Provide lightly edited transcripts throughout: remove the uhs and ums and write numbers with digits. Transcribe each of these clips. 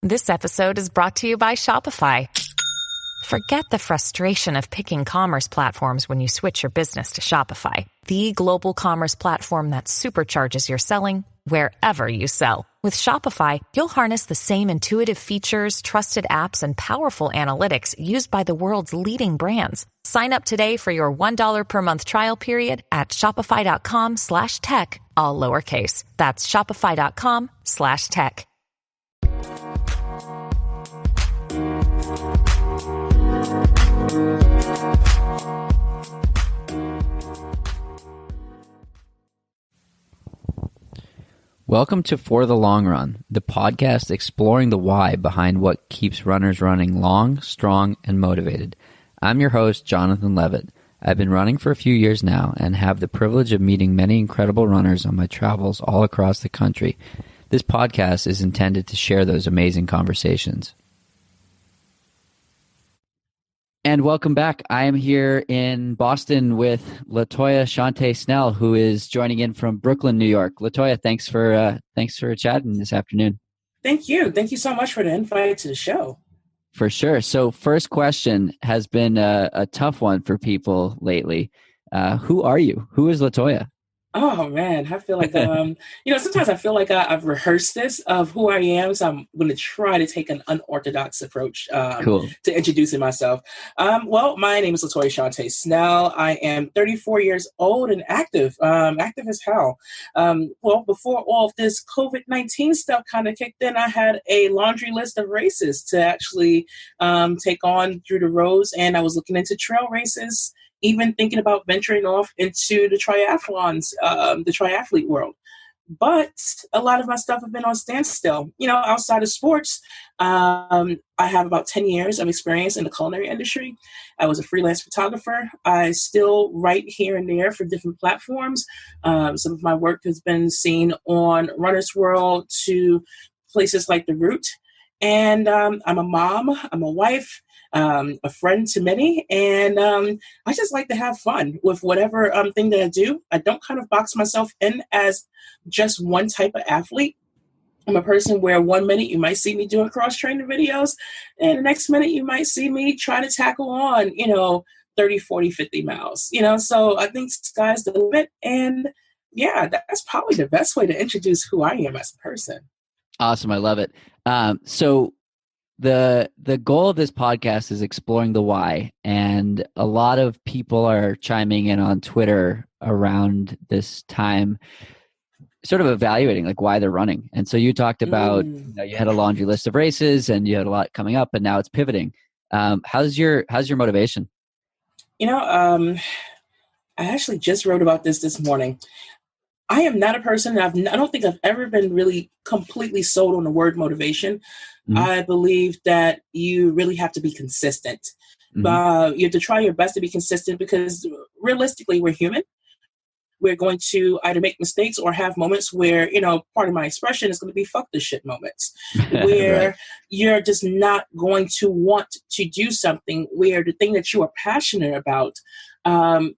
This episode is brought to you by Shopify. Forget the frustration of picking commerce platforms when you switch your business to Shopify, the global commerce platform that supercharges your selling wherever you sell. With Shopify, you'll harness the same intuitive features, trusted apps, and powerful analytics used by the world's leading brands. Sign up today for your $1 per month trial period at shopify.com/tech, all lowercase. That's shopify.com/tech. Welcome to For the Long Run, the podcast exploring the why behind what keeps runners running long, strong, and motivated. I'm your host, Jonathan Levitt. I've been running for a few years now and have the privilege of meeting many incredible runners on my travels all across the country. This podcast is intended to share those amazing conversations. And welcome back. I am here in Boston with Latoya Shauntay Snell, who is joining in from Brooklyn, New York. Latoya, thanks for chatting this afternoon. Thank you. Thank you so much for the invite to the show. For sure. So first question has been a tough one for people lately. Who are you? Who is Latoya? Oh man, I feel like sometimes I feel like I've rehearsed this of who I am, so I'm going to try to take an unorthodox approach to introducing myself. Well, my name is Latoya Shauntay Snell. I am 34 years old and active as hell. Well, before all of this COVID-19 stuff kind of kicked in, I had a laundry list of races to actually take on through the roads, and I was looking into trail races, even thinking about venturing off into the triathlons, the triathlete world. But a lot of my stuff have been on standstill. Outside of sports, I have about 10 years of experience in the culinary industry. I was a freelance photographer. I still write here and there for different platforms. Some of my work has been seen on Runner's World to places like The Root. And I'm a mom, I'm a wife, a friend to many, and I just like to have fun with whatever thing that I do. I don't kind of box myself in as just one type of athlete. I'm a person where 1 minute you might see me doing cross-training videos, and the next minute you might see me try to tackle on, 30, 40, 50 miles. So I think sky's the limit, and yeah, that's probably the best way to introduce who I am as a person. Awesome. I love it. So the goal of this podcast is exploring the why, and a lot of people are chiming in on Twitter around this time, sort of evaluating like why they're running. And so you talked about you had a laundry list of races and you had a lot coming up, and now it's pivoting. How's your motivation? I actually just wrote about this morning. I am not a person, I don't think I've ever been really completely sold on the word motivation. Mm-hmm. I believe that you really have to be consistent. Mm-hmm. You have to try your best to be consistent because realistically, we're human. We're going to either make mistakes or have moments where, part of my expression is going to be fuck this shit moments, where right. You're just not going to want to do something where the thing that you are passionate about,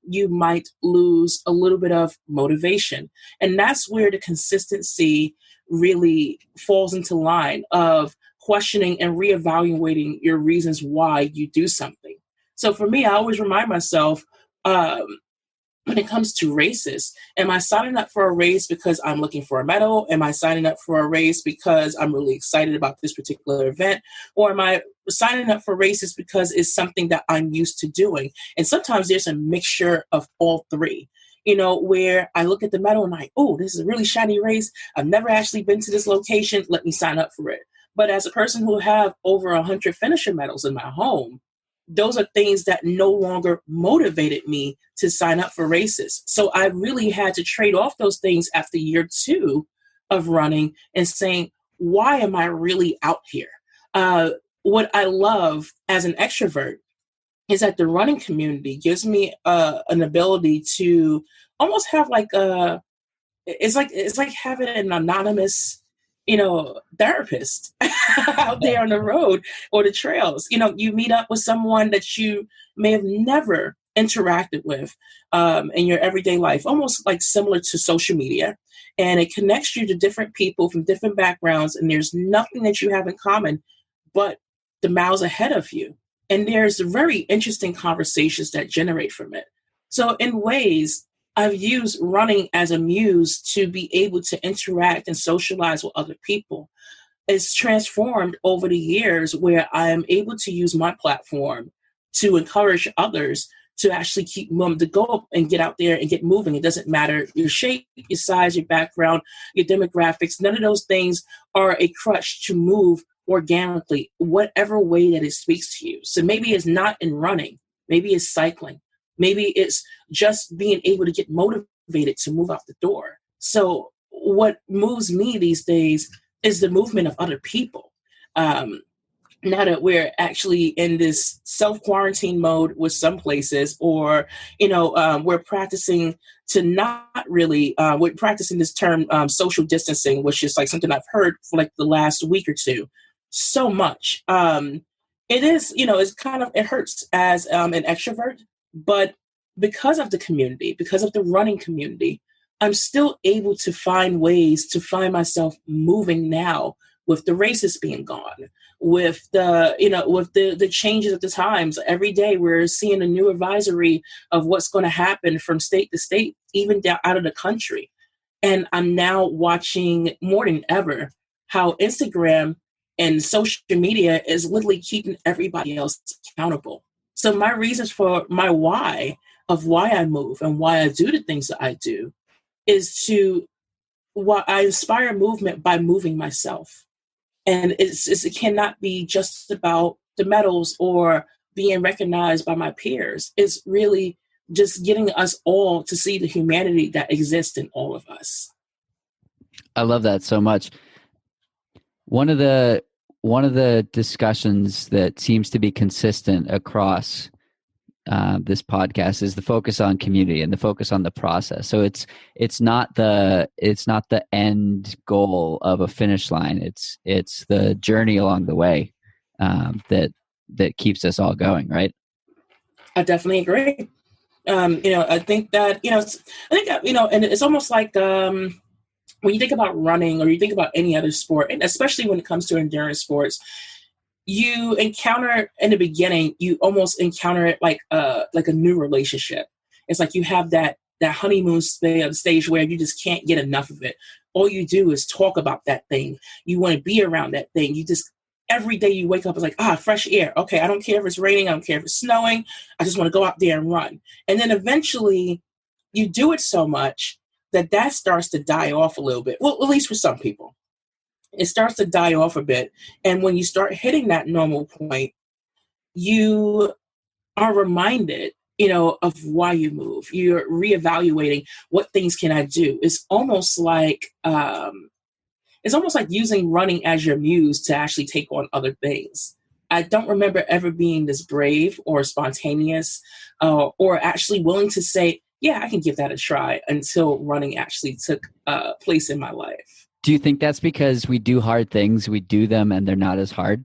you might lose a little bit of motivation. And that's where the consistency really falls into line of questioning and reevaluating your reasons why you do something. So for me, I always remind myself, when it comes to races, am I signing up for a race because I'm looking for a medal? Am I signing up for a race because I'm really excited about this particular event? Or am I signing up for races because it's something that I'm used to doing? And sometimes there's a mixture of all three, where I look at the medal and I'm like, oh, this is a really shiny race. I've never actually been to this location. Let me sign up for it. But as a person who have over 100 finisher medals in my home, those are things that no longer motivated me to sign up for races. So I really had to trade off those things after year 2 of running and saying, why am I really out here? What I love as an extrovert is that the running community gives me an ability to almost have it's like having an anonymous therapist out there on the road or the trails. You meet up with someone that you may have never interacted with in your everyday life, almost like similar to social media. And it connects you to different people from different backgrounds. And there's nothing that you have in common but the miles ahead of you. And there's very interesting conversations that generate from it. So in ways, I've used running as a muse to be able to interact and socialize with other people. It's transformed over the years where I am able to use my platform to encourage others to actually keep moving, to go up and get out there and get moving. It doesn't matter your shape, your size, your background, your demographics. None of those things are a crutch to move organically, whatever way that it speaks to you. So maybe it's not in running. Maybe it's cycling. Maybe it's just being able to get motivated to move out the door. So what moves me these days is the movement of other people. Now that we're actually in this self-quarantine mode with some places, or, we're practicing to not really, we're practicing this term social distancing, which is like something I've heard for like the last week or two so much. It is, it hurts as an extrovert, but because of the community, because of the running community, I'm still able to find ways to find myself moving now with the races being gone, with the changes of the times. Every day we're seeing a new advisory of what's going to happen from state to state, even down out of the country. And I'm now watching more than ever how Instagram and social media is literally keeping everybody else accountable. So my reasons for my why of why I move and why I do the things that I do is I inspire movement by moving myself. And it cannot be just about the medals or being recognized by my peers. It's really just getting us all to see the humanity that exists in all of us. I love that so much. One of the discussions that seems to be consistent across this podcast is the focus on community and the focus on the process. So it's not the end goal of a finish line. It's the journey along the way that keeps us all going, right? I definitely agree. I think that and it's almost like when you think about running or you think about any other sport, and especially when it comes to endurance sports, you encounter in the beginning, you almost encounter it like a new relationship. It's like you have that honeymoon stage where you just can't get enough of it. All you do is talk about that thing. You want to be around that thing. You just, every day you wake up, it's like, fresh air. Okay, I don't care if it's raining. I don't care if it's snowing. I just want to go out there and run. And then eventually you do it so much that starts to die off a little bit. Well, at least for some people. It starts to die off a bit. And when you start hitting that normal point, you are reminded, of why you move. You're reevaluating what things can I do. It's almost like using running as your muse to actually take on other things. I don't remember ever being this brave or spontaneous or actually willing to say, yeah, I can give that a try until running actually took place in my life. Do you think that's because we do hard things, we do them, and they're not as hard?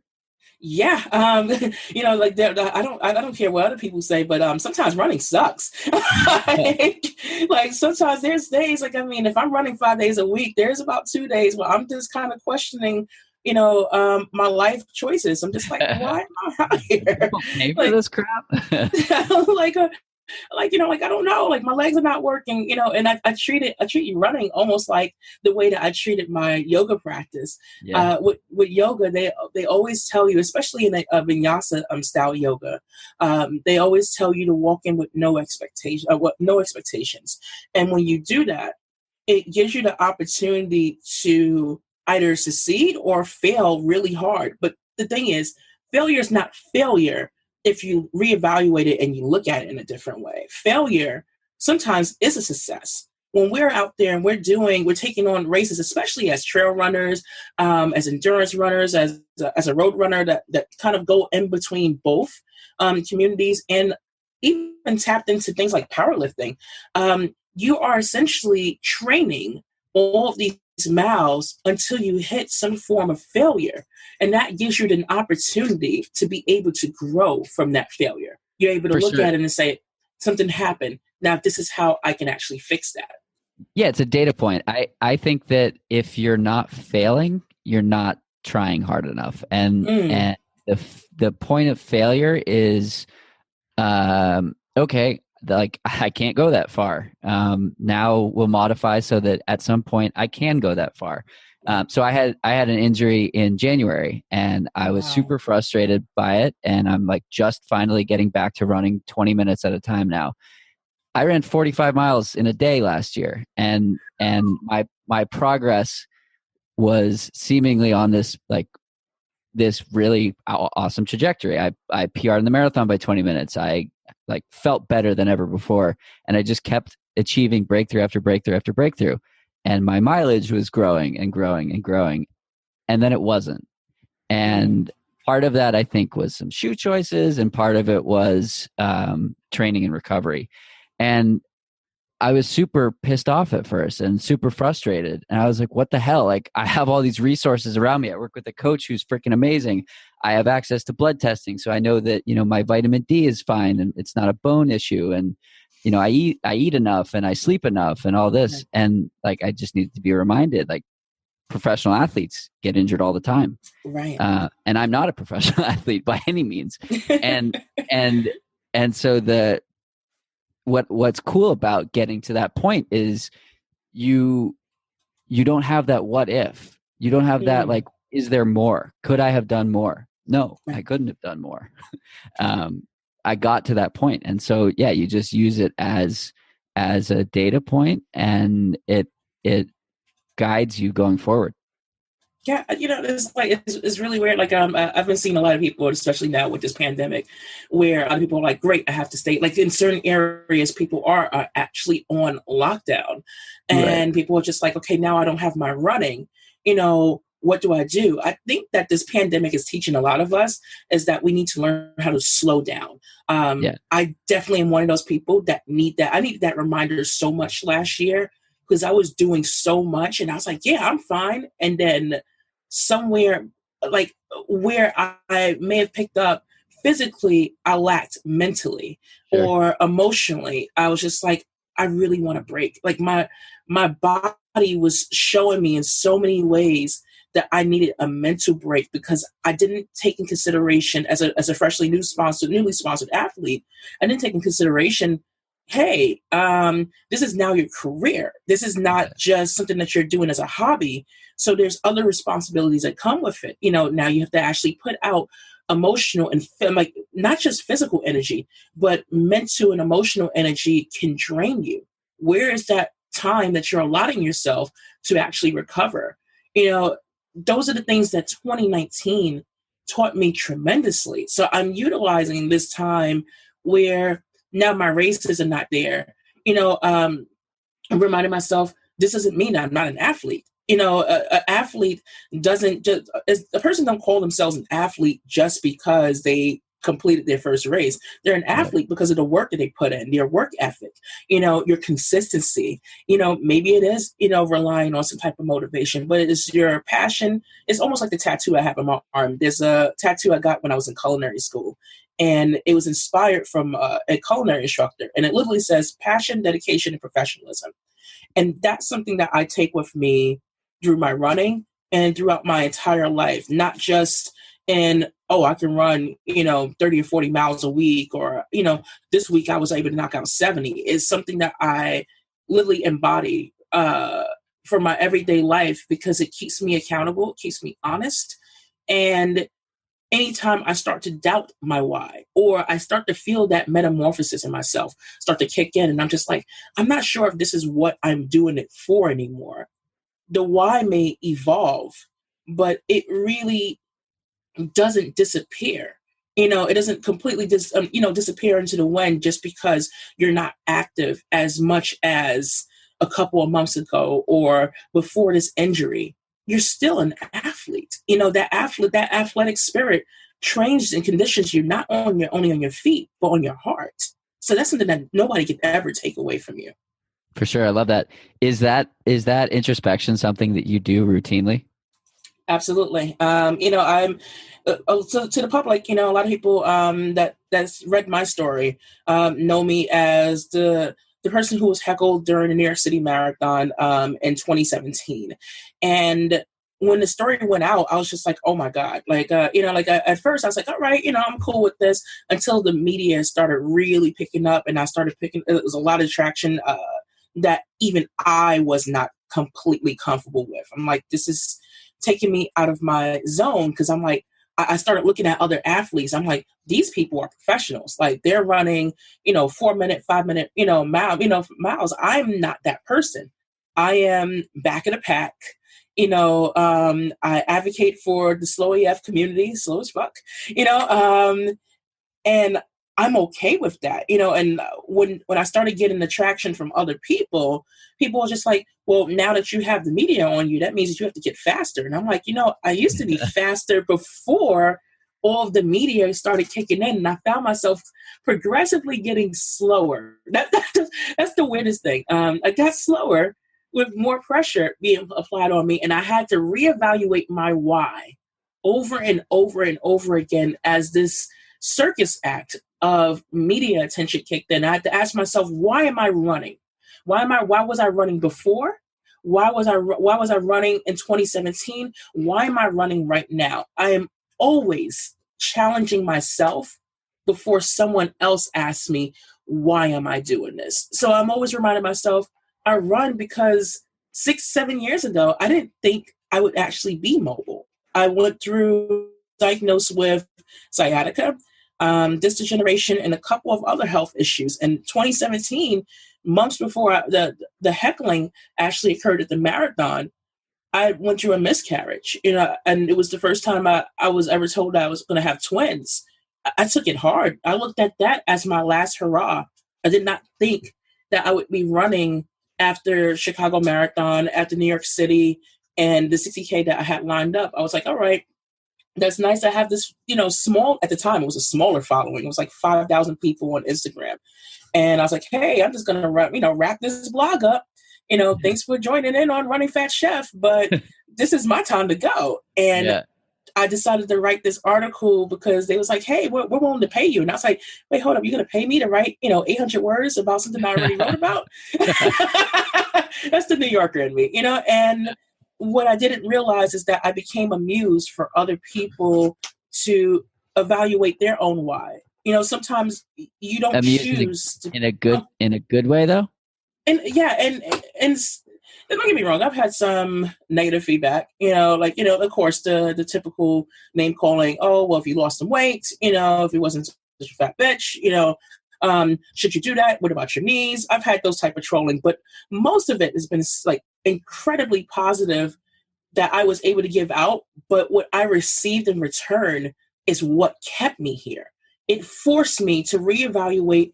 Yeah, I don't care what other people say, but sometimes running sucks. Like sometimes there's days, if I'm running 5 days a week, there's about 2 days where I'm just kind of questioning, my life choices. I'm just like, why am I out here? Pay for this crap. I don't know, my legs are not working, and I treat running almost like the way that I treated my yoga practice. Yeah. With yoga, they always tell you, especially in a vinyasa style yoga, they always tell you to walk in with no expectations. And when you do that, it gives you the opportunity to either succeed or fail really hard. But the thing is, failure is not failure if you reevaluate it and you look at it in a different way. Failure sometimes is a success. When we're out there and we're taking on races, especially as trail runners, as endurance runners, as a road runner that kind of go in between both communities, and even tapped into things like powerlifting, you are essentially training all of these miles until you hit some form of failure. And that gives you an opportunity to be able to grow from that failure. You're able to look at it and say, something happened. Now, this is how I can actually fix that. Yeah, it's a data point. I think that if you're not failing, you're not trying hard enough. And the point of failure is okay, like I can't go that far. Now we'll modify so that at some point I can go that far. So I had an injury in January, and I was super frustrated by it, and I'm like just finally getting back to running 20 minutes at a time now. I ran 45 miles in a day last year, and my progress was seemingly on this really awesome trajectory. I PR'd in the marathon by 20 minutes. I like felt better than ever before, and I just kept achieving breakthrough after breakthrough after breakthrough, and my mileage was growing and growing and growing, and then it wasn't. And part of that, I think, was some shoe choices, and part of it was training and recovery. And I was super pissed off at first and super frustrated. And I was like, what the hell? Like, I have all these resources around me. I work with a coach who's freaking amazing. I have access to blood testing. So I know that, my vitamin D is fine and it's not a bone issue. And, I eat enough and I sleep enough and all this. And like, I just needed to be reminded, like, professional athletes get injured all the time. Right. And I'm not a professional athlete by any means. And so what's cool about getting to that point is you don't have that what if. You don't have that like, is there more? Could I have done more? No, I couldn't have done more. I got to that point. And so, yeah, you just use it as a data point, and it guides you going forward. Yeah, it's really weird. Like, I've been seeing a lot of people, especially now with this pandemic, where other people are like, "Great, I have to stay." Like in certain areas, people are actually on lockdown, and people are just like, "Okay, now I don't have my running. What do I do?" I think that this pandemic is teaching a lot of us is that we need to learn how to slow down. I definitely am one of those people that need that. I needed that reminder so much last year because I was doing so much, and I was like, "Yeah, I'm fine," and then somewhere like where I may have picked up physically, I lacked mentally or emotionally. I was just like, I really want to break. Like my body was showing me in so many ways that I needed a mental break because I didn't take in consideration as a freshly newly sponsored athlete. I didn't take in consideration, hey, this is now your career. This is not just something that you're doing as a hobby. So there's other responsibilities that come with it. Now you have to actually put out emotional and like not just physical energy, but mental and emotional energy can drain you. Where is that time that you're allotting yourself to actually recover? Those are the things that 2019 taught me tremendously. So I'm utilizing this time where now my races are not there. I'm reminding myself, this doesn't mean I'm not an athlete. An athlete doesn't just, a person don't call themselves an athlete just because they completed their first race. They're an athlete because of the work that they put in, their work ethic, your consistency, maybe it is, relying on some type of motivation, but it's your passion. It's almost like the tattoo I have on my arm. There's a tattoo I got when I was in culinary school, and it was inspired from a culinary instructor. And it literally says passion, dedication, and professionalism. And that's something that I take with me through my running and throughout my entire life, not just I can run, 30 or 40 miles a week, or, this week I was able to knock out 70. It's something that I literally embody for my everyday life because it keeps me accountable, it keeps me honest. And anytime I start to doubt my why, or I start to feel that metamorphosis in myself start to kick in, and I'm just like, I'm not sure if this is what I'm doing it for anymore. The why may evolve, but it really doesn't disappear. It doesn't completely disappear into the wind just because you're not active as much as a couple of months ago or before this injury. You're still an athlete. That athletic spirit trains and conditions you not only on your feet, but on your heart. So that's something that nobody can ever take away from you. For sure. I love that. Is that introspection something that you do routinely? Absolutely. I'm so to the public, a lot of people that that's read my story know me as the person who was heckled during the New York City Marathon in 2017. And when the story went out, I was just like, oh my God. Like, at first I was like, all right, I'm cool with this, until the media started really picking up, and it was a lot of traction that even I was not completely comfortable with. I'm like, this is taking me out of my zone, because I'm like, I started looking at other athletes. I'm like, these people are professionals. Like, they're running, 4-minute, 5-minute, miles. I'm not that person. I am back of the pack. I advocate for the slow AF community, slow as fuck, and I'm okay with that, and when I started getting the traction from other people were just like, well, now that you have the media on you, that means that you have to get faster. And I'm like, I used to be faster before all of the media started kicking in, and I found myself progressively getting slower. That's the weirdest thing. I got slower with more pressure being applied on me, and I had to reevaluate my why over and over and over again as this circus act of media attention kicked in. I had to ask myself, why am I running? Why was I running before? Why was I running in 2017? Why am I running right now? I am always challenging myself before someone else asks me, why am I doing this? So I'm always reminding myself, I run because 6-7 years ago, I didn't think I would actually be mobile. I went through diagnosed with sciatica, disc degeneration, and a couple of other health issues. In 2017, months before the heckling actually occurred at the marathon, I went through a miscarriage, and it was the first time I was ever told I was going to have twins. I took it hard. I looked at that as my last hurrah. I did not think that I would be running after Chicago Marathon, after New York City, and the 60K that I had lined up. I was like, all right, that's nice to have this, small, at the time, it was a smaller following. It was like 5,000 people on Instagram. And I was like, hey, I'm just going to wrap this blog up. Thanks for joining in on Running Fat Chef, but this is my time to go. And I decided to write this article because they was like, hey, we're willing to pay you. And I was like, wait, hold up. You're going to pay me to write, 800 words about something I already wrote about? That's the New Yorker in me, and what I didn't realize is that I became a muse for other people to evaluate their own why. Sometimes you don't choose to, in a good way though. And don't get me wrong, I've had some negative feedback, of course, the typical name calling. Oh, well, if you lost some weight, if you wasn't such a fat bitch, should you do that? What about your knees? I've had those type of trolling, but most of it has been like incredibly positive that I was able to give out. But what I received in return is what kept me here. It forced me to reevaluate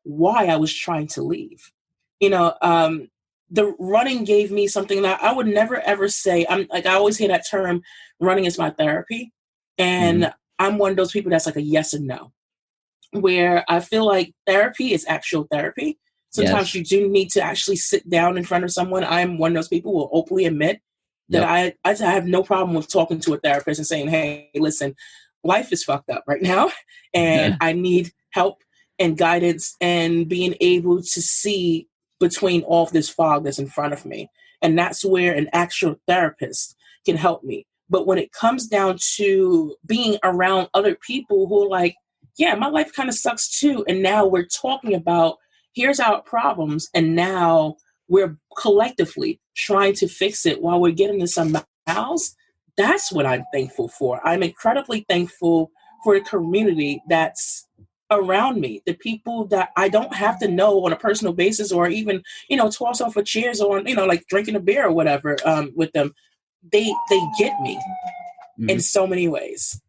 why I was trying to leave. The running gave me something that I would never, ever say. I always hear that term, running is my therapy. And I'm one of those people that's like a yes and no, where I feel like therapy is actual therapy. Sometimes you do need to actually sit down in front of someone. I'm one of those people who will openly admit that I have no problem with talking to a therapist and saying, hey, listen, life is fucked up right now, and I need help and guidance and being able to see between all of this fog that's in front of me. And that's where an actual therapist can help me. But when it comes down to being around other people who are like, yeah, my life kind of sucks too, and now we're talking about here's our problems, and now we're collectively trying to fix it while we're getting to some miles, that's what I'm thankful for. I'm incredibly thankful for the community that's around me, the people that I don't have to know on a personal basis, or even, toss off of chairs on, like drinking a beer or whatever with them. They get me in so many ways.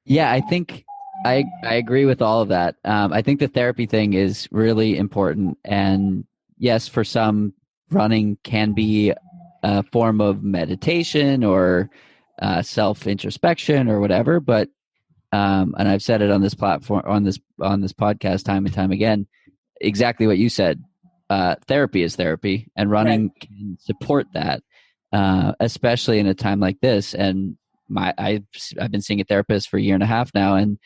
Yeah, I think I agree with all of that. I think the therapy thing is really important. And yes, for some, running can be a form of meditation or self-introspection or whatever. But and I've said it on this platform, on this podcast, time and time again, exactly what you said. Therapy is therapy, and running can support that, especially in a time like this. And I've been seeing a therapist for a year and a half now, and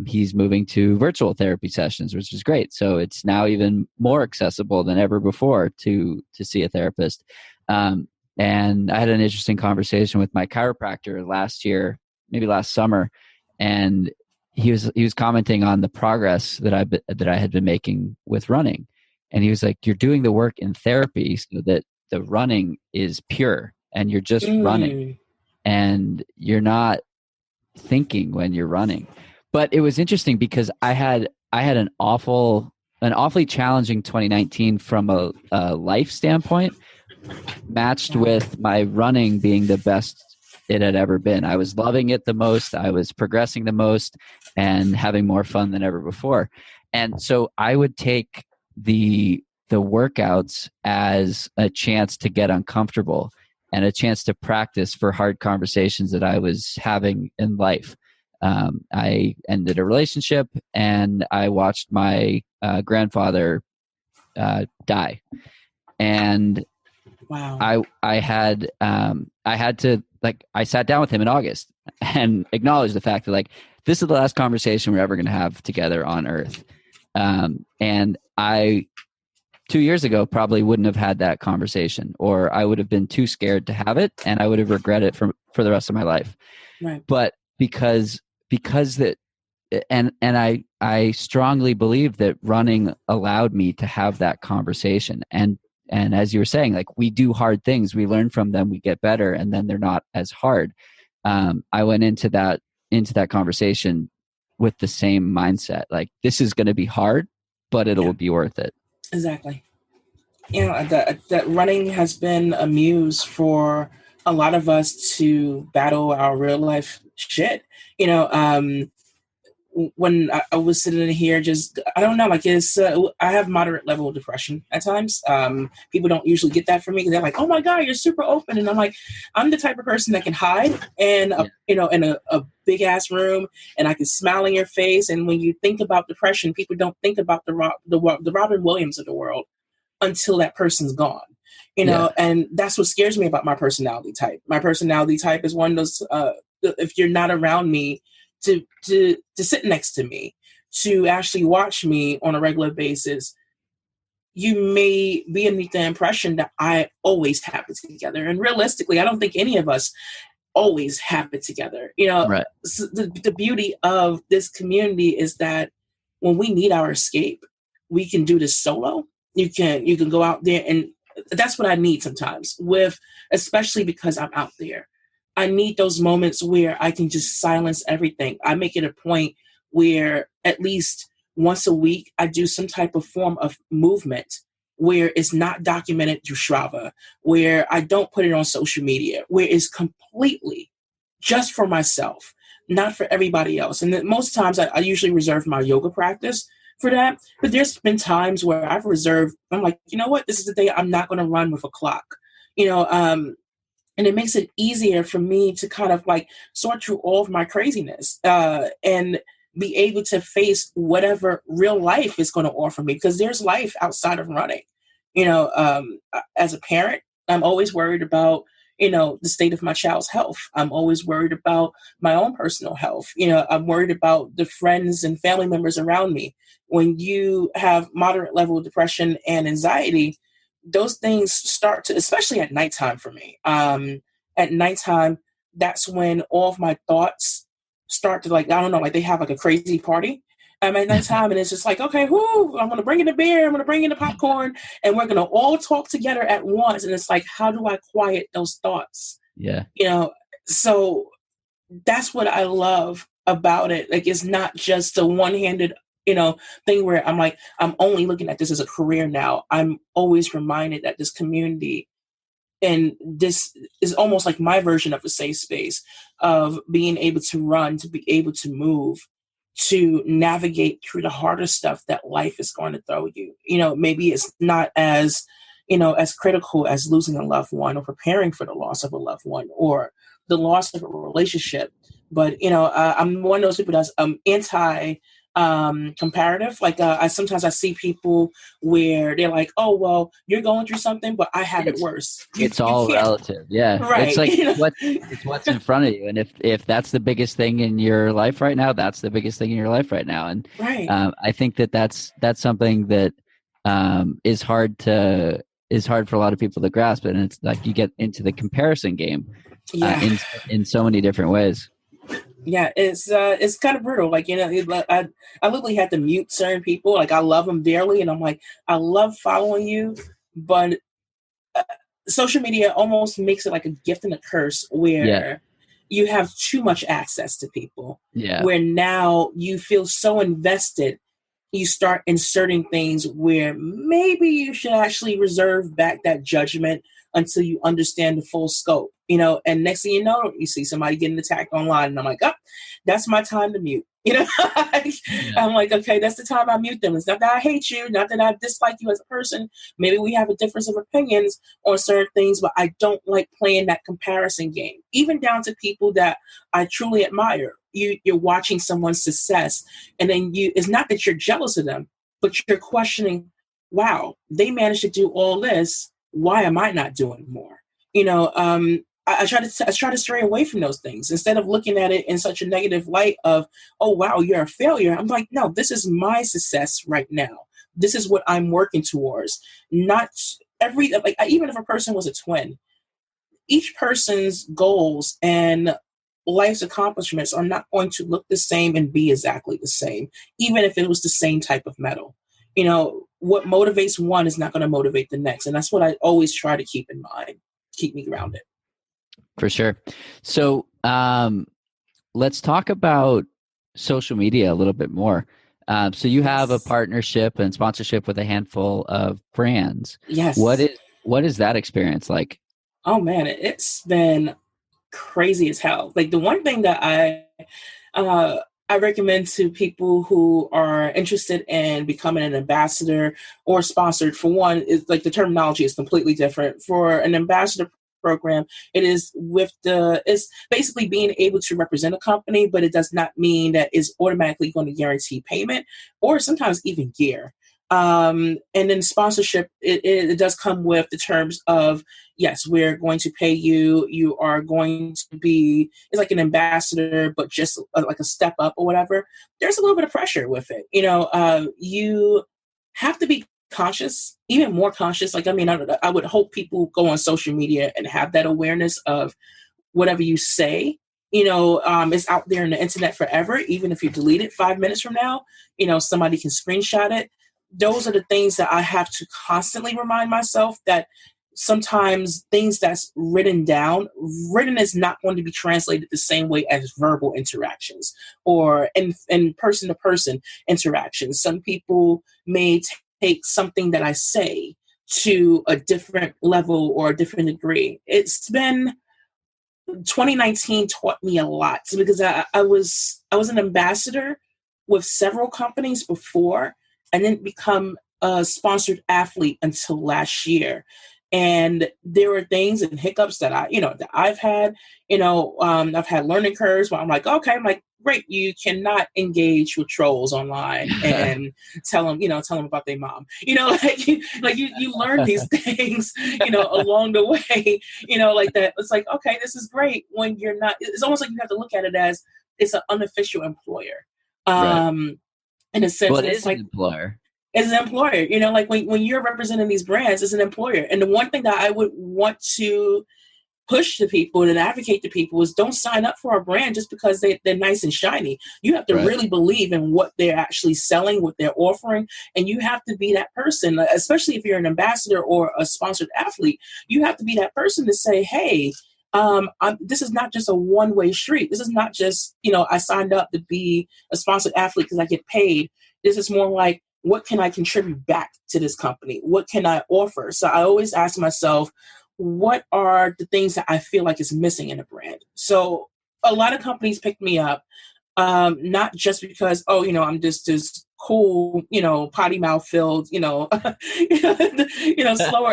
he's moving to virtual therapy sessions, which is great. So it's now even more accessible than ever before to see a therapist. And I had an interesting conversation with my chiropractor last year, maybe last summer, and he was commenting on the progress that I had been making with running. And he was like, "You're doing the work in therapy so that the running is pure and you're just running and you're not thinking when you're running." But it was interesting because I had an awfully challenging 2019 from a life standpoint, matched with my running being the best it had ever been. I was loving it the most. I was progressing the most and having more fun than ever before. And so I would take the workouts as a chance to get uncomfortable and a chance to practice for hard conversations that I was having in life. I ended a relationship and I watched my grandfather die. And wow. I had to, like, I sat down with him in August and acknowledged the fact that, like, this is the last conversation we're ever going to have together on earth. And I, 2 years ago, probably wouldn't have had that conversation, or I would have been too scared to have it and I would have regretted it for the rest of my life. Right. But because that, and I strongly believe that running allowed me to have that conversation. And as you were saying, like, we do hard things, we learn from them, we get better, and then they're not as hard. I went into that conversation with the same mindset. Like, this is going to be hard, but it'll be worth it. Exactly. You know, that running has been a muse for a lot of us to battle our real life shit. You know, when I was sitting in here, just, I don't know, like, I have moderate level of depression at times. People don't usually get that from me because they're like, "Oh my God, you're super open." And I'm like, I'm the type of person that can hide in a big ass room, and I can smile in your face. And when you think about depression, people don't think about the Robin Williams of the world until that person's gone. You know, and that's what scares me about my personality type. My personality type is one of those, if you're not around me, to sit next to me, to actually watch me on a regular basis, you may be underneath the impression that I always have it together. And realistically, I don't think any of us always have it together. You know, Right. So the beauty of this community is that when we need our escape, we can do this solo. You can go out there, and that's what I need sometimes, especially because I'm out there. I need those moments where I can just silence everything. I make it a point where at least once a week, I do some type of form of movement where it's not documented through Strava, where I don't put it on social media, where it's completely just for myself, not for everybody else. And then most times I usually reserve my yoga practice for that. But there's been times where I'm like, you know what? This is the day I'm not going to run with a clock. You know, and it makes it easier for me to kind of like sort through all of my craziness and be able to face whatever real life is going to offer me, because there's life outside of running. You know, as a parent, I'm always worried about, you know, the state of my child's health. I'm always worried about my own personal health. You know, I'm worried about the friends and family members around me. When you have moderate level of depression and anxiety, those things start to, especially at nighttime for me. At nighttime, that's when all of my thoughts start to, like, I don't know, like they have like a crazy party at nighttime, and it's just like, okay, whoo, I'm going to bring in the beer, I'm going to bring in the popcorn, and we're going to all talk together at once. And it's like, how do I quiet those thoughts? Yeah. You know, so that's what I love about it. Like, it's not just a one-handed, you know, thing where I'm like, I'm only looking at this as a career now. I'm always reminded that this community, and this is almost like my version of a safe space of being able to run, to be able to move, to navigate through the harder stuff that life is going to throw you. You know, maybe it's not as, you know, as critical as losing a loved one or preparing for the loss of a loved one or the loss of a relationship. But, you know, I'm one of those people that's anti comparative. Like I sometimes I see people where they're like, oh, well, you're going through something, but I have it worse. It's You all can't. relative. Yeah. Right. It's like it's what's in front of you. And if that's the biggest thing in your life right now, that's the biggest thing in your life right now. And Right. I think that's something that is hard for a lot of people to grasp. And it's like you get into the comparison game in so many different ways. Yeah, it's kind of brutal. Like, I literally had to mute certain people. Like, I love them dearly, and I'm like, I love following you, but social media almost makes it like a gift and a curse, where you have too much access to people. Yeah. Where now you feel so invested, you start inserting things where maybe you should actually reserve back that judgment until you understand the full scope, and next thing you know, you see somebody getting attacked online, and I'm like, oh, that's my time to mute. I'm like, okay, that's the time I mute them. It's not that I hate you, not that I dislike you as a person. Maybe we have a difference of opinions on certain things, but I don't like playing that comparison game, even down to people that I truly admire. You're watching someone's success, and then it's not that you're jealous of them, but you're questioning, wow, they managed to do all this. Why am I not doing more? I try to stray away from those things instead of looking at it in such a negative light of, oh, wow, you're a failure. I'm like, no, this is my success right now. This is what I'm working towards. Not even if a person was a twin, each person's goals and life's accomplishments are not going to look the same and be exactly the same, even if it was the same type of medal. What motivates one is not going to motivate the next. And that's what I always try to keep in mind, keep me grounded. For sure. So let's talk about social media a little bit more. So you have a partnership and sponsorship with a handful of brands. Yes. What is that experience like? Oh man, it's been crazy as hell. Like, the one thing that I recommend to people who are interested in becoming an ambassador or sponsored, for one, is like the terminology is completely different. For an ambassador program, it's basically being able to represent a company, but it does not mean that it's automatically going to guarantee payment or sometimes even gear. And then sponsorship, it does come with the terms of, yes, we're going to pay you. You are going to be, it's like an ambassador, but just like a step up or whatever. There's a little bit of pressure with it. You have to be conscious, even more conscious. Like, I would hope people go on social media and have that awareness of whatever you say, it's out there in the internet forever. Even if you delete it 5 minutes from now, somebody can screenshot it. Those are the things that I have to constantly remind myself that sometimes things that's written is not going to be translated the same way as verbal interactions or in person-to-person interactions. Some people may take something that I say to a different level or a different degree. 2019 taught me a lot because I was an ambassador with several companies before. I didn't become a sponsored athlete until last year. And there were things and hiccups that I've had, I've had learning curves where I'm like, great. You cannot engage with trolls online and tell them about their mom, you learn these things, along the way, like that. It's like, okay, this is great when you're not, it's almost like you have to look at it as it's an unofficial employer. Right. In a sense, well, it is like an employer. As an employer, like when you're representing these brands as an employer. And the one thing that I would want to push to people and advocate to people is don't sign up for a brand just because they're nice and shiny. You have to really believe in what they're actually selling, what they're offering. And you have to be that person, especially if you're an ambassador or a sponsored athlete, you have to be that person to say, hey, this is not just a one-way street. This is not just, I signed up to be a sponsored athlete because I get paid. This is more like, what can I contribute back to this company? What can I offer? So I always ask myself, what are the things that I feel like is missing in a brand? So a lot of companies pick me up, not just because, I'm just this cool, potty mouth filled, slower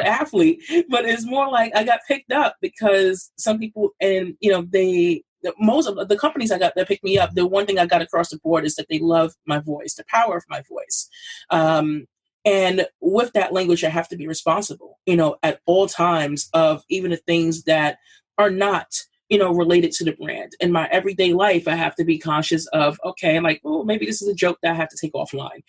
athlete, but it's more like I got picked up because some people, and they most of the companies that picked me up, the one thing I got across the board is that they love my voice, the power of my voice. And with that language, I have to be responsible, at all times of even the things that are not, related to the brand. In my everyday life, I have to be conscious of, okay, like, oh, maybe this is a joke that I have to take offline.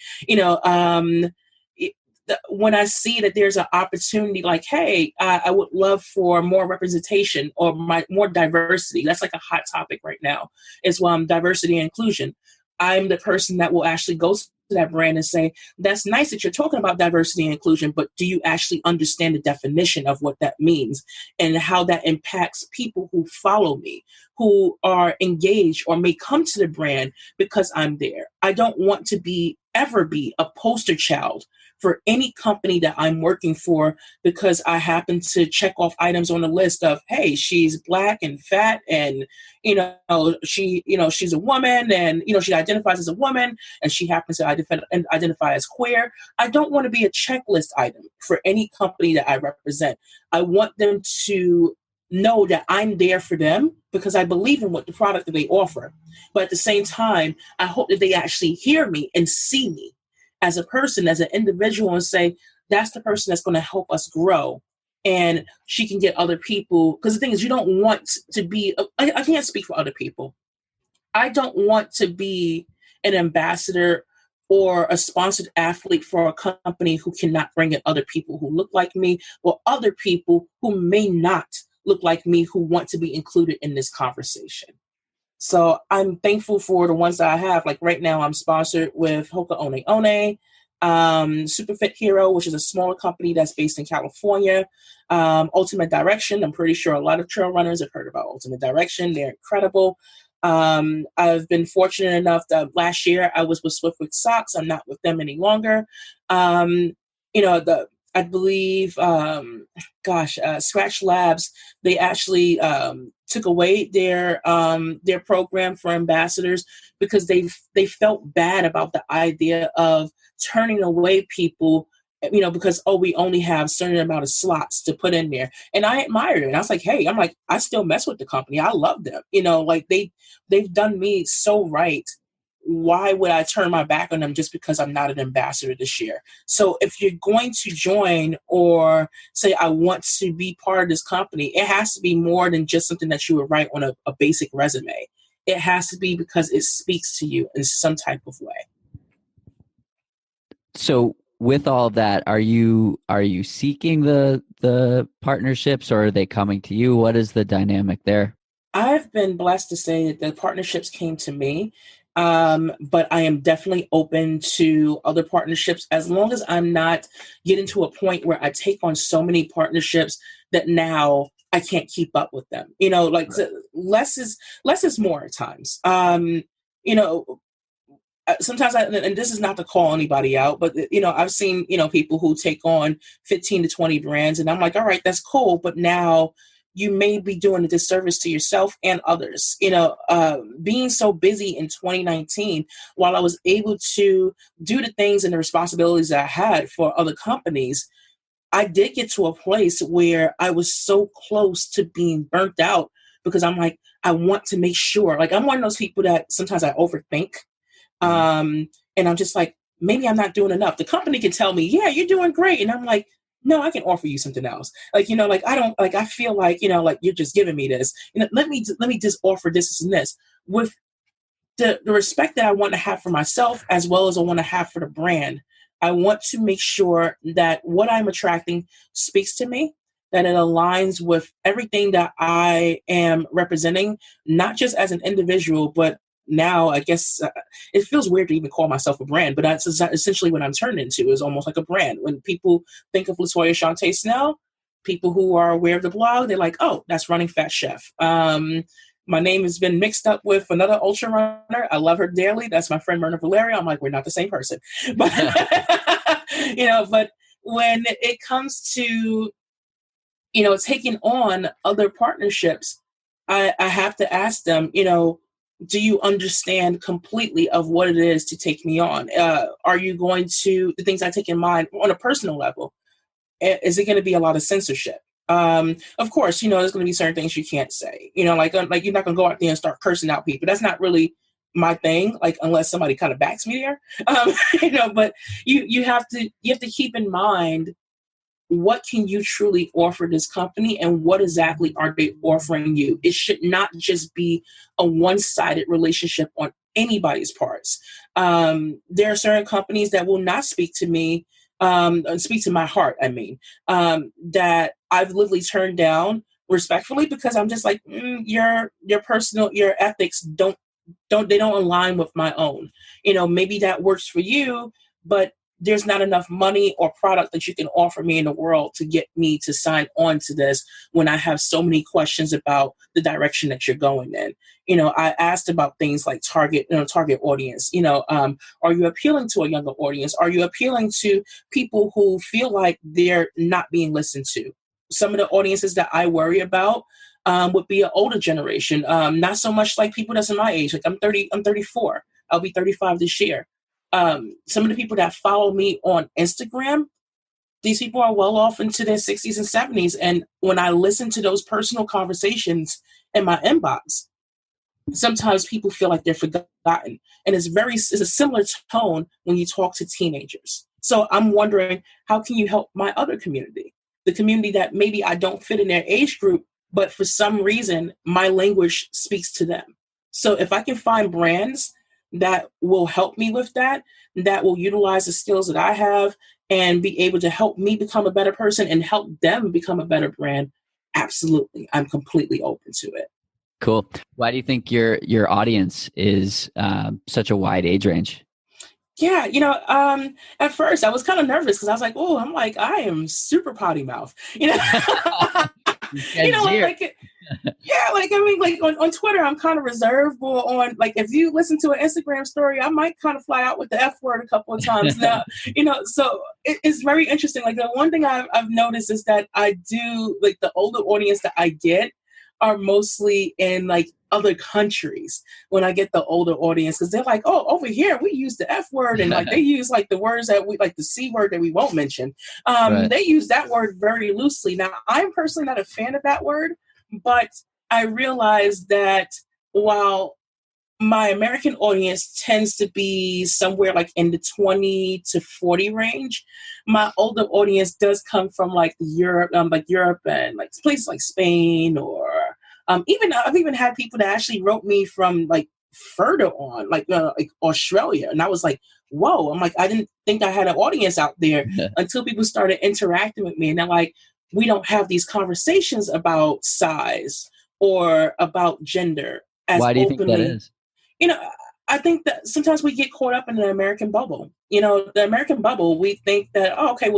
When I see that there's an opportunity, like, hey, I would love for more representation or more diversity. That's like a hot topic right now, is diversity and inclusion. I'm the person that will actually go to that brand and say, that's nice that you're talking about diversity and inclusion, but do you actually understand the definition of what that means and how that impacts people who follow me, who are engaged or may come to the brand because I'm there? I don't want to ever be a poster child for any company that I'm working for because I happen to check off items on the list of, hey, she's Black and fat and, she's a woman and, she identifies as a woman and she happens to identify as queer. I don't want to be a checklist item for any company that I represent. I want them to know that I'm there for them because I believe in what the product that they offer. But at the same time, I hope that they actually hear me and see me as a person, as an individual, and say, that's the person that's going to help us grow. And she can get other people. Because the thing is, you don't want to be, I can't speak for other people. I don't want to be an ambassador or a sponsored athlete for a company who cannot bring in other people who look like me or other people who may not look like me who want to be included in this conversation. So I'm thankful for the ones that I have. Like right now, I'm sponsored with Hoka One One, Superfit Hero, which is a smaller company that's based in California. Ultimate Direction. I'm pretty sure a lot of trail runners have heard about Ultimate Direction. They're incredible. I've been fortunate enough that last year I was with Swiftwick Socks. I'm not with them any longer. I believe, Scratch Labs, they actually took away their program for ambassadors because they felt bad about the idea of turning away people, because, we only have a certain amount of slots to put in there. And I admired it. And I was like, hey, I still mess with the company. I love them. They've done me so right. Why would I turn my back on them just because I'm not an ambassador this year? So if you're going to join or say, I want to be part of this company, it has to be more than just something that you would write on a basic resume. It has to be because it speaks to you in some type of way. So with all of that, are you seeking the partnerships or are they coming to you? What is the dynamic there? I've been blessed to say that the partnerships came to me. But I am definitely open to other partnerships as long as I'm not getting to a point where I take on so many partnerships that now I can't keep up with them. Right. Less is more at times. Sometimes and this is not to call anybody out, but I've seen people who take on 15 to 20 brands, and I'm like, all right, that's cool, but now you may be doing a disservice to yourself and others. Being so busy in 2019, while I was able to do the things and the responsibilities that I had for other companies, I did get to a place where I was so close to being burnt out because I'm like, I want to make sure. Like, I'm one of those people that sometimes I overthink. And I'm just like, maybe I'm not doing enough. The company can tell me, yeah, you're doing great. And I'm like, no, I can offer you something else. I feel like, you're just giving me this. Let me just offer this and this with the respect that I want to have for myself as well as I want to have for the brand. I want to make sure that what I'm attracting speaks to me, that it aligns with everything that I am representing, not just as an individual, but now I guess it feels weird to even call myself a brand, but that's essentially what I'm turned into, is almost like a brand. When people think of Latoya Shauntay Snell, people who are aware of the blog, they're like, oh, that's Running Fat Chef. My name has been mixed up with another ultra runner. I love her dearly. That's my friend Myrna Valeria. I'm like, we're not the same person. But, but when it comes to, taking on other partnerships, I have to ask them, do you understand completely of what it is to take me on? Are you going to, the things I take in mind on a personal level, is it going to be a lot of censorship? Of course, there's going to be certain things you can't say, like you're not going to go out there and start cursing out people. That's not really my thing, like, unless somebody kind of backs me there. But you have to keep in mind, what can you truly offer this company, and what exactly are they offering you? It should not just be a one-sided relationship on anybody's parts. There are certain companies that will not speak to me, speak to my heart, that I've literally turned down respectfully, because I'm just like, your ethics don't align with my own. Maybe that works for you, but there's not enough money or product that you can offer me in the world to get me to sign on to this, when I have so many questions about the direction that you're going in. I asked about things like target audience. Are you appealing to a younger audience? Are you appealing to people who feel like they're not being listened to? Some of the audiences that I worry about would be an older generation, not so much like people that's in my age. Like, I'm 34. I'll be 35 this year. Some of the people that follow me on Instagram, these people are well off into their 60s and 70s. And when I listen to those personal conversations in my inbox, sometimes people feel like they're forgotten. And it's a similar tone when you talk to teenagers. So I'm wondering, how can you help my other community? The community that maybe I don't fit in their age group, but for some reason, my language speaks to them. So if I can find brands that will help me with that will utilize the skills that I have and be able to help me become a better person and help them become a better brand, absolutely, I'm completely open to it. Cool. Why do you think your audience is such a wide age range? Yeah, at first I was kind of nervous, because I was like, I am super potty mouth, on Twitter, I'm kind of reserved, but on, like, if you listen to an Instagram story, I might kind of fly out with the F word a couple of times now, so it's very interesting. Like, the one thing I've noticed is that I do, like, the older audience that I get are mostly in, like, other countries when I get the older audience, because they're like, oh, over here we use the F word, and like they use like the words that we like, the C word that we won't mention. Right. They use that word very loosely. Now, I'm personally not a fan of that word, but I realize that while my American audience tends to be somewhere like in the 20 to 40 range, my older audience does come from like Europe and like places like Spain, or I've even had people that actually wrote me from like further on, like Australia, and I was like, whoa! I'm like, I didn't think I had an audience out there until people started interacting with me, and they're like, we don't have these conversations about size or about gender as Why do you openly. think that is? I think that sometimes we get caught up in the American bubble. The American bubble, we think that,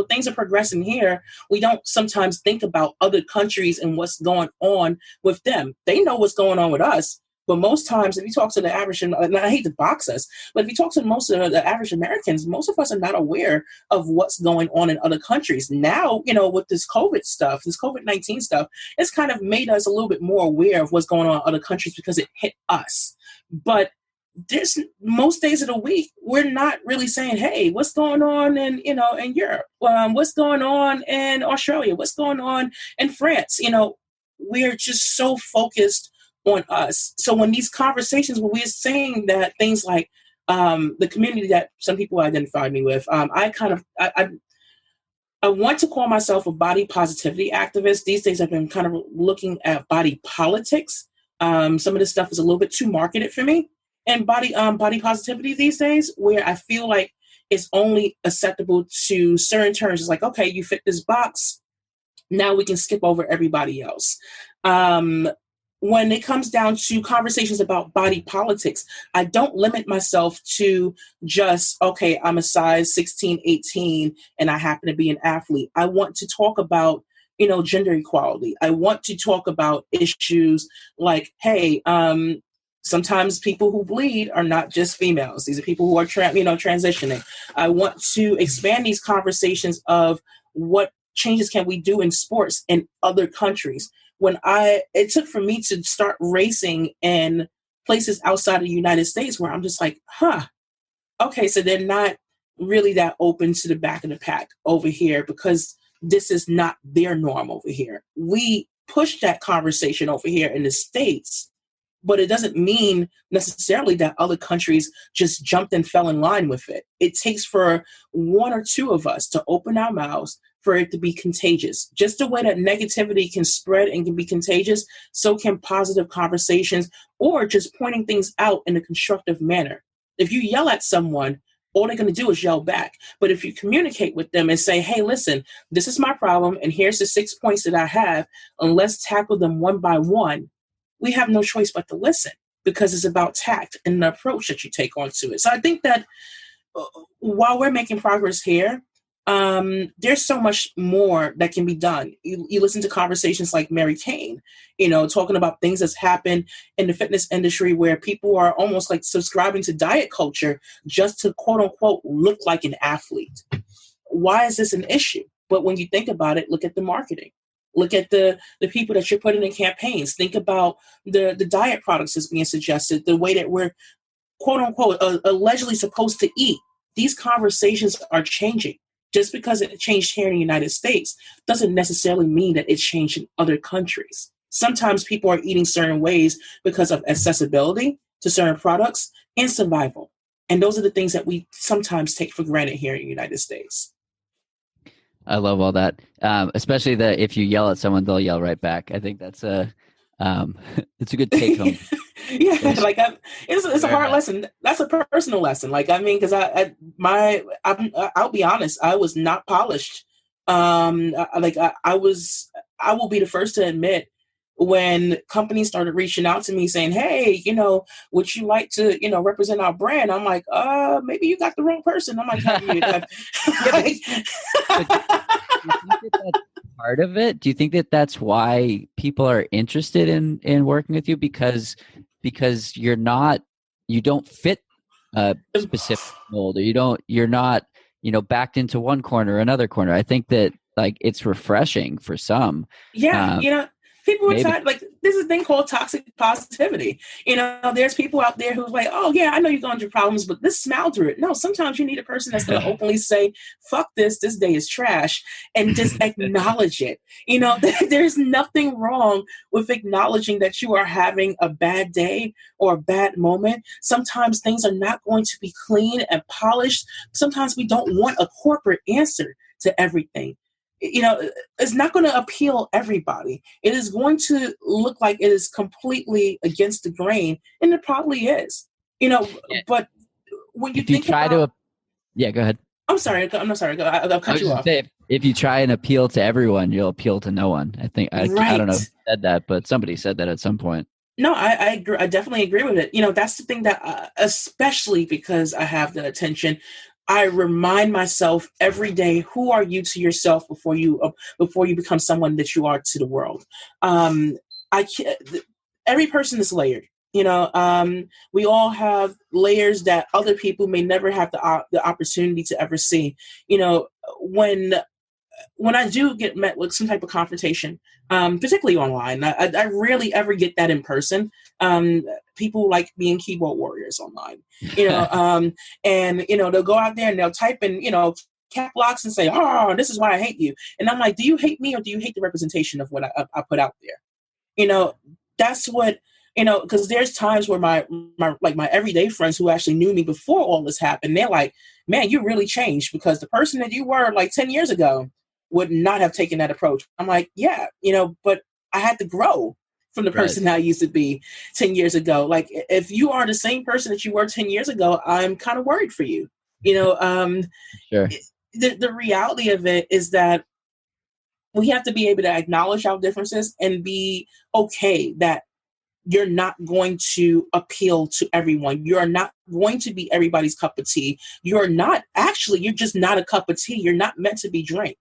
things are progressing here. We don't sometimes think about other countries and what's going on with them. They know what's going on with us. But most times, if you talk to the average, and I hate to box us, but if you talk to most of the average Americans, most of us are not aware of what's going on in other countries. Now, with this COVID stuff, this COVID-19 stuff, it's kind of made us a little bit more aware of what's going on in other countries because it hit us. But there's most days of the week, we're not really saying, hey, what's going on in Europe? What's going on in Australia? What's going on in France? We're just so focused on us. So when these conversations, when we're saying that things like the community that some people identified me with, I want to call myself a body positivity activist. These days I've been kind of looking at body politics. Some of this stuff is a little bit too marketed for me. And body positivity these days, where I feel like it's only acceptable to certain terms. It's like, okay, you fit this box. Now we can skip over everybody else. When it comes down to conversations about body politics, I don't limit myself to just, okay, I'm a size 16, 18, and I happen to be an athlete. I want to talk about, gender equality. I want to talk about issues like, hey, sometimes people who bleed are not just females. These are people who are transitioning. I want to expand these conversations of what changes can we do in sports in other countries. It took for me to start racing in places outside of the United States where I'm just like, okay, so they're not really that open to the back of the pack over here, because this is not their norm over here. We push that conversation over here in the States, but it doesn't mean necessarily that other countries just jumped and fell in line with it. It takes for one or two of us to open our mouths for it to be contagious. Just the way that negativity can spread and can be contagious, so can positive conversations or just pointing things out in a constructive manner. If you yell at someone, all they're going to do is yell back. But if you communicate with them and say, hey, listen, this is my problem, and here's the 6 points that I have, and let's tackle them one by one, we have no choice but to listen, because it's about tact and the approach that you take onto it. So I think that while we're making progress here, there's so much more that can be done. You listen to conversations like Mary Kane, talking about things that's happened in the fitness industry where people are almost like subscribing to diet culture just to quote unquote look like an athlete. Why is this an issue? But when you think about it, look at the marketing. Look at the people that you're putting in campaigns. Think about the diet products that's being suggested, the way that we're, quote unquote, allegedly supposed to eat. These conversations are changing. Just because it changed here in the United States doesn't necessarily mean that it changed in other countries. Sometimes people are eating certain ways because of accessibility to certain products and survival. And those are the things that we sometimes take for granted here in the United States. I love all that, especially that if you yell at someone, they'll yell right back. I think that's it's a good take home. Yeah, like it's a hard lesson. That's a personal lesson. Like, I mean, because I'll be honest, I was not polished. I will be the first to admit when companies started reaching out to me saying, hey, would you like to, represent our brand? I'm like, maybe you got the wrong person. I'm like, part of it? Do you think that that's why people are interested in working with you? Because you don't fit a specific mold, or you're not, backed into one corner or another corner. I think that like it's refreshing for some. Yeah. People are tired. Like, there's a thing called toxic positivity. There's people out there who's like, oh yeah, I know you're going through problems, but this smile through it. No, sometimes you need a person that's going to openly say, fuck this day is trash, and just acknowledge it. There's nothing wrong with acknowledging that you are having a bad day or a bad moment. Sometimes things are not going to be clean and polished. Sometimes we don't want a corporate answer to everything. It's not going to appeal everybody. It is going to look like it is completely against the grain, and it probably is. But when you think about, yeah, go ahead. I'm sorry. I'm not sorry. I'll cut you off. If you try and appeal to everyone, you'll appeal to no one. I think I don't know who said that, but somebody said that at some point. No, I agree. I definitely agree with it. That's the thing that, especially because I have the attention, I remind myself every day, who are you to yourself before you become someone that you are to the world? Every person is layered. We all have layers that other people may never have the opportunity to ever see. When I do get met with some type of confrontation, particularly online, I rarely ever get that in person. People like being keyboard warriors online, and they'll go out there and they'll type in, cap locks and say, oh, this is why I hate you. And I'm like, do you hate me or do you hate the representation of what I put out there? That's what, because there's times where my everyday friends who actually knew me before all this happened, they're like, man, you really changed, because the person that you were like 10 years ago would not have taken that approach. I'm like, yeah, but I had to grow from the person I used to be 10 years ago. Like, if you are the same person that you were 10 years ago, I'm kind of worried for you. Sure. The reality of it is that we have to be able to acknowledge our differences and be okay that you're not going to appeal to everyone. You're not going to be everybody's cup of tea. You're just not a cup of tea. You're not meant to be drank.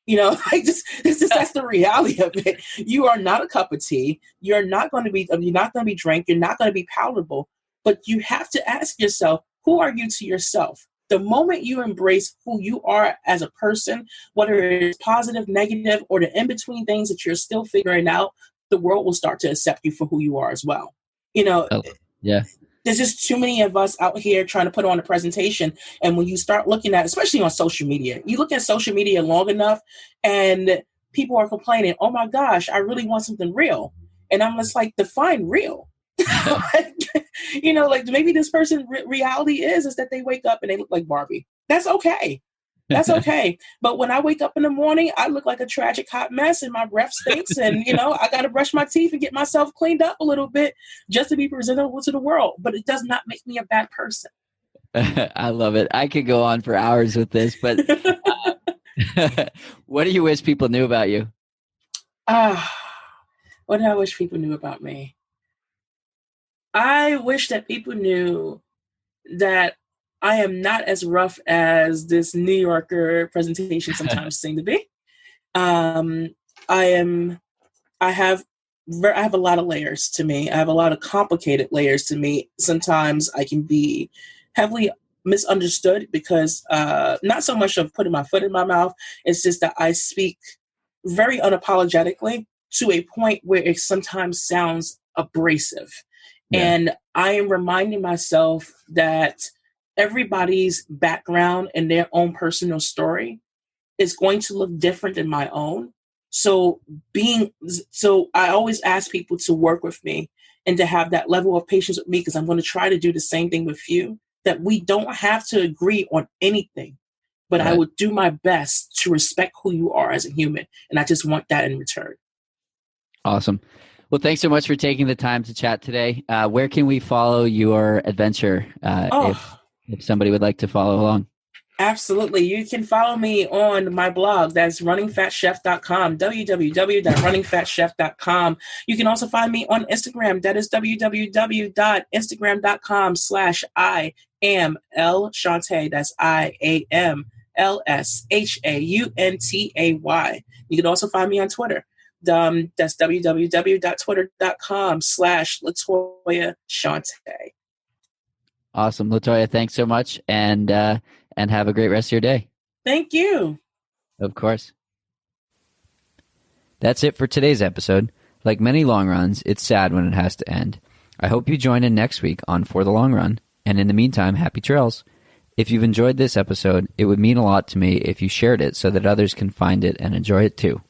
That's the reality of it. You are not a cup of tea. You're not going to be drank. You're not going to be palatable. But you have to ask yourself, who are you to yourself? The moment you embrace who you are as a person, whether it's positive, negative, or the in-between things that you're still figuring out, the world will start to accept you for who you are as well. Yeah. There's just too many of us out here trying to put on a presentation. And when you start looking at, especially on social media, you look at social media long enough and people are complaining, oh my gosh, I really want something real. And I'm just like, define real. Like maybe this person reality is that they wake up and they look like Barbie. That's okay. That's okay. But when I wake up in the morning, I look like a tragic hot mess and my breath stinks. And, I got to brush my teeth and get myself cleaned up a little bit just to be presentable to the world. But it does not make me a bad person. I love it. I could go on for hours with this, but what do you wish people knew about you? What do I wish people knew about me? I wish that people knew that I am not as rough as this New Yorker presentation sometimes seem to be. I have a lot of layers to me. I have a lot of complicated layers to me. Sometimes I can be heavily misunderstood because not so much of putting my foot in my mouth. It's just that I speak very unapologetically to a point where it sometimes sounds abrasive. Yeah. And I am reminding myself that everybody's background and their own personal story is going to look different than my own. So I always ask people to work with me and to have that level of patience with me, because I'm going to try to do the same thing with you, that we don't have to agree on anything, but right. I would do my best to respect who you are as a human. And I just want that in return. Awesome. Well, thanks so much for taking the time to chat today. Where can we follow your adventure if somebody would like to follow along? Absolutely. You can follow me on my blog. That's runningfatchef.com, www.runningfatchef.com. You can also find me on Instagram. That is www.instagram.com/IamLShauntay. That's IamLSHauntay. You can also find me on Twitter. That's www.twitter.com/Latoya Shauntay. Awesome. Latoya, thanks so much. And have a great rest of your day. Thank you. Of course. That's it for today's episode. Like many long runs, it's sad when it has to end. I hope you join in next week on For the Long Run. And in the meantime, happy trails. If you've enjoyed this episode, it would mean a lot to me if you shared it so that others can find it and enjoy it too.